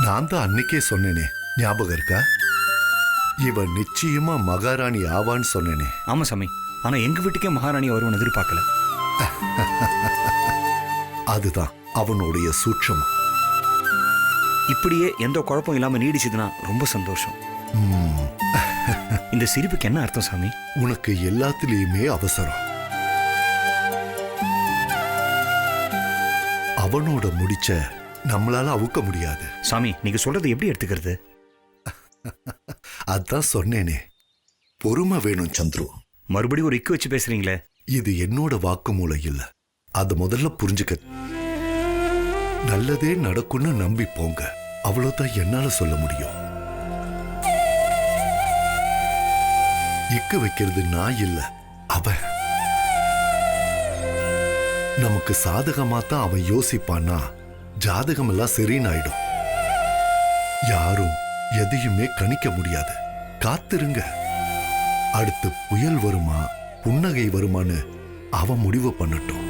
நான் தான் அன்னைக்கே சொன்னேனே, ஞாபகம் இருக்கா? இவ நிச்சயமா மகாராணி ஆவான்னு சொன்னேனே. ஆமா சாமி, ஆனா எங்க வீட்டுக்கே மகாராணி வருவன் எதிர்பார்க்கல. அதுதான் அவனுடைய சூட்சம். இப்படியே எந்த குழப்பம் இல்லாம நீடிச்சதுன்னா ரொம்ப சந்தோஷம். இந்த சிரிப்புக்கு என்ன அர்த்தம் சாமி? உனக்கு எல்லாத்துலயுமே அவசரம். அவனோட முடிச்ச நம்மளால அவுக்க முடியாது. சாமி, நீங்க சொல்றது எப்படி எடுத்துக்கிறது? அதான் சொன்னேனே, பொறுமை வேணும் சந்துரு. மறுபடியும் ஒரு இக்கு வச்சு பேசுறீங்களே. இது என்னோட வாக்குமூலம் இல்ல, அது முதல்ல புரிஞ்சுக்க. நல்லதே நடக்கும்னு நம்பி போங்க, அவ்வளவுதான் என்னால சொல்ல முடியும். இக்கு வைக்கிறது நான் இல்ல, அவன். நமக்கு சாதகமா தான் அவன் யோசிப்பான்னா ஜாதகம் எல்லாம் சரின்னு ஆயிடும். யாரும் எதையுமே கணிக்க முடியாது. காத்திருங்க, அடுத்து புயல் வருமா புன்னகை வருமானு அவன் முடிவு பண்ணட்டும்.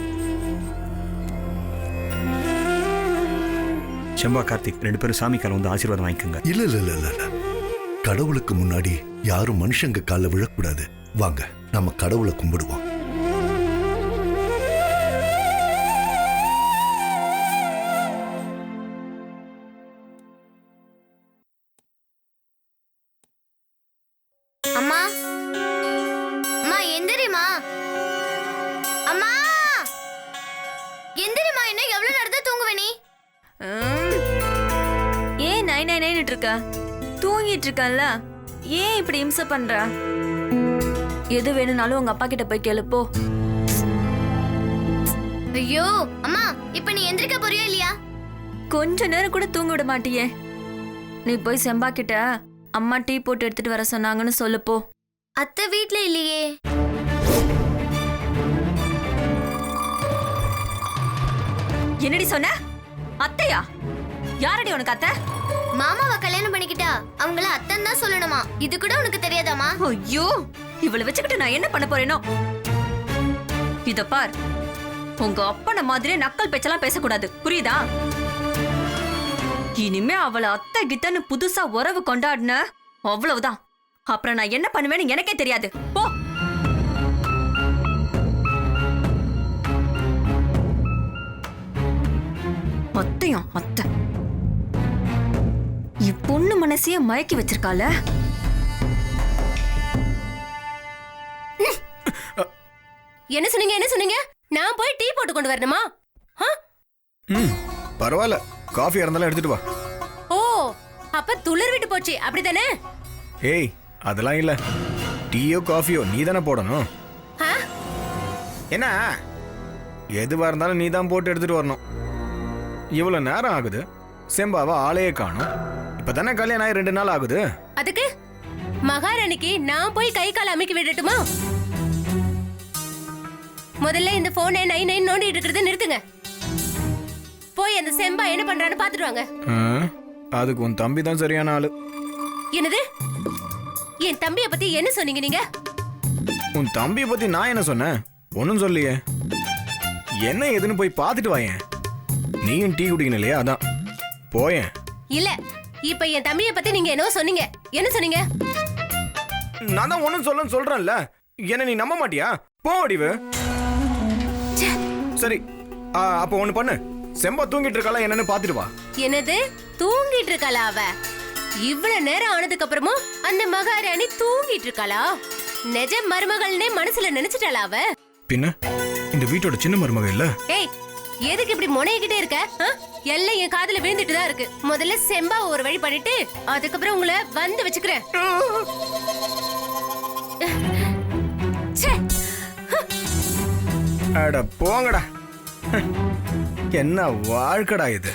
செம்பா, கார்த்திக் ரெண்டு பேரும் சாமி கால வந்து ஆசீர்வாதம் வாங்கிக்கோங்க. இல்ல இல்ல இல்ல இல்ல, கடவுளுக்கு முன்னாடி யாரும் மனுஷங்க கால விழக்கூடாது. வாங்க, நம்ம கடவுளை கும்பிடுவோம். அம்மா, அம்மா எந்திரிமா. அம்மா எந்திரிமா. என்ன எவ்வளவு நேரம் தூங்குவே நீ? ஏன் நை நை நைன்னு இருக்கா? தூங்கிட்டு இருக்கல, ஏன் இப்படி இம்சை பண்ற? எது வேணும்னாலும் உங்க அப்பா கிட்ட போய் கேளு போ. ஐயோ அம்மா, இப்ப நீ எந்திரிக்க போறியா இல்லையா? கொஞ்ச நேரம் கூட தூங்க விட மாட்டியே. நீ போய் செம்பா கிட்ட அம்மா டீ போட்டு எடுத்துட்டு வர சொன்னாங்கன்னு சொல்லு போ. அத்தை வீட்ல இல்லையே. என்னடி சொன்ன? அத்தையா? யாரடி உனக்கு அத்தை? மாமாவை கல்யாணம் பண்ணிக்கிட்டா அவங்கள அத்தன் தான் சொல்லணுமா? இது கூட உனக்கு தெரியாதாமா? ஐயோ, இவளை வச்சுக்கிட்டு நான் என்ன பண்ண போறேனோ? இத பார், உங்க அப்பன மாதிரியே நக்கல் பேச்செல்லாம் பேசக்கூடாது, புரியுதா? இனிமே அவளை அத்தை கிட்டன்னு புதுசா உறவு கொண்டாடின அவ்வளவுதான். அப்புறம் நான் என்ன பண்ணுவேன்னு எனக்கே தெரியாது. போ. அத்தையும் அத்தை பொண்ணு மனசைய மயக்கி வச்சிருக்கால. என்ன சொன்னீங்க? என்ன சொன்னீங்க? நான் போய் டீ போட்டு கொண்டு வரணுமா? பரவாயில்ல, காஃபி இருந்தாலும் எடுத்துட்டு வா. ஓ, அப்ப துளிர் விட்டு போச்சு அப்படிதானே? ஏய், அதெல்லாம் இல்ல. டீயோ காஃபியோ நீ தானே போடணும். என்ன எதுவா இருந்தாலும் நீ தான் போட்டு எடுத்துட்டு வரணும். இவ்வளவு நேரம் ஆகுது, செம்பாவா ஆளையே காணும். இப்பதானே கல்யாணம் ஆகி 2 நாள் ஆகுது. அதுக்கு மகாராணிக்கு நான் போய் கை கால் அமைக்க விடட்டுமா? முதல்ல இந்த போனை நை நை நோண்டிட்டு இருக்கிறத நிறுத்துங்க. போய் அந்த செம்பா என்ன பண்றான்னு பாத்துட்டு வாங்க. அதுக்கு உன் தம்பி தான் சரியான ஆளு. என்னது? என் தம்பிய பத்தி என்ன சொன்னீங்க நீங்க? உன் தம்பிய பத்தி நான் என்ன சொன்னேன்? ஒன்னும் சொல்லியே. என்ன எதுன்னு போய் பாத்துட்டு வாயேன். நீயும் டீ குடிக்கணும் இல்லையா? அதான் போயேன். இல்ல, இப்ப என் தம்பிய பத்தி நீங்க என்னவோ சொன்னீங்க. என்ன சொன்னீங்க? நான் தான் ஒன்னும் சொல்லன்னு சொல்றேன்ல. என்ன நீ நம்ப மாட்டியா? போ அடிவு. சரி, அப்ப ஒண்ணு பண்ணு. செம்பா தூங்கிட்டு இருக்காளா என்னன்னு பாத்துட்டு வா. என்னது? தூங்கிட்டு இருக்காளா அவ? இவ்வளவு நேரம் ஆனதுக்கு அப்புறமும் அந்த மகாராணி தூங்கிட்டு இருக்காளா? நிஜ மருமகள்னே மனசுல நினைச்சிட்டாளா அவ? பின்ன இந்த வீட்டோட சின்ன மருமக இல்ல? ஏய், எதுக்கு இப்படி முனைகிட்டே இருக்க? எல்லாம் என் காதுல விழுந்துட்டு தான் இருக்கு. முதல்ல செம்பா ஒரு வழி பண்ணிட்டு அதுக்கப்புறம் உங்களை வந்து வச்சுக்கிறேன். அட போங்கடா, என்ன வாழ்க்கடா இது.